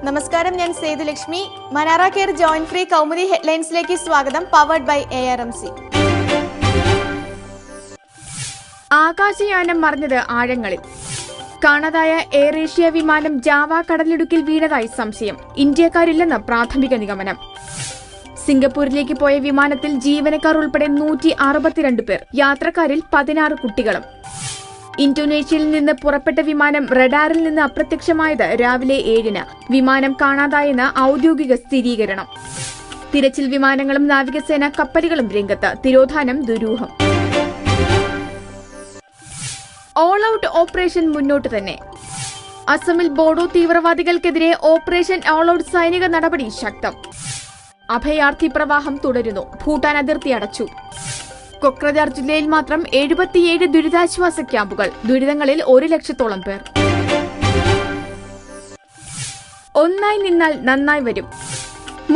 നമസ്കാരം, ഞാൻ സേതുലക്ഷ്മി. മനാറ കെയർ ജോയിന്റ് ഫ്രീ കൗമുദി ഹെഡ്ലൈൻസിലേക്ക് സ്വാഗതം. Powered by ARMC. ആകാശയാനം മറിഞ്ഞത് ആഴങ്ങളിൽ. കാണാതായ എയർ ഏഷ്യ വിമാനം ജാവ കടലിടുക്കിൽ വീണതായി സംശയം. ഇന്ത്യക്കാരില്ലെന്ന് പ്രാഥമിക നിഗമനം. സിംഗപ്പൂരിലേക്ക് പോയ വിമാനത്തിൽ ജീവനക്കാർ ഉൾപ്പെടെ 162 പേർ, യാത്രക്കാരിൽ 16 കുട്ടികളും. ഇന്തോനേഷ്യയിൽ നിന്ന് പുറപ്പെട്ട വിമാനം റഡാറിൽ നിന്ന് അപ്രത്യക്ഷമായത് രാവിലെ 7-ന്. വിമാനം കാണാതായെന്ന് ഔദ്യോഗിക സ്ഥിരീകരണം. തിരച്ചിൽ വിമാനങ്ങളും നാവികസേന കപ്പലുകളും രംഗത്ത്. തിരോധാനം ദുരൂഹം. ഓൾ ഔട്ട് ഓപ്പറേഷൻ മുന്നോട്ട് തന്നെ. അസമിൽ ബോഡോ തീവ്രവാദികൾക്കെതിരെ ഓപ്പറേഷൻ ഓൾ ഔട്ട് സൈനിക നടപടി ശക്തം. അഭയാർത്ഥി പ്രവാഹം തുടരുന്നു. ഭൂട്ടാൻ അതിർത്തി അടച്ചു. കൊക്രജാർ ജില്ലയിൽ മാത്രം 77 ദുരിതാശ്വാസ ക്യാമ്പുകൾ. ദുരിതങ്ങളിൽ 1 ലക്ഷത്തോളം പേർ. ഒന്നായി നിന്നാൽ നന്നായി വരും.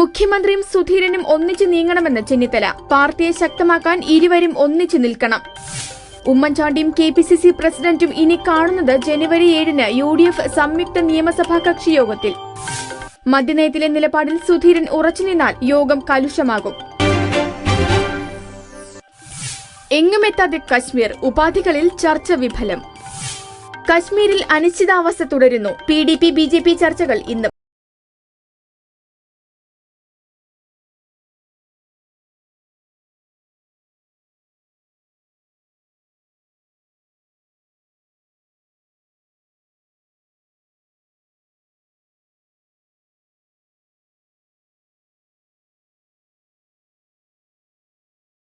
മുഖ്യമന്ത്രിയും സുധീരനും ഒന്നിച്ചു നീങ്ങണമെന്ന് ചെന്നിത്തല. പാർട്ടിയെ ശക്തമാക്കാൻ ഇരുവരും ഒന്നിച്ചു നിൽക്കണം. ഉമ്മൻചാണ്ടിയും KPCC പ്രസിഡന്റും ഇനി കാണുന്നത് ജനുവരി 7-ന് UDF സംയുക്ത നിയമസഭാ കക്ഷി യോഗത്തിൽ. മദ്യനയത്തിലെ നിലപാടിൽ സുധീരൻ ഉറച്ചുനിന്നാൽ യോഗം കലുഷമാകും. എങ്ങുമെത്താതെ കശ്മീർ. ഉപാധികളിൽ ചർച്ച വിഫലം. കശ്മീരിൽ അനിശ്ചിതാവസ്ഥ തുടരുന്നു. PDP BJP ചർച്ചകൾ ഇന്നും.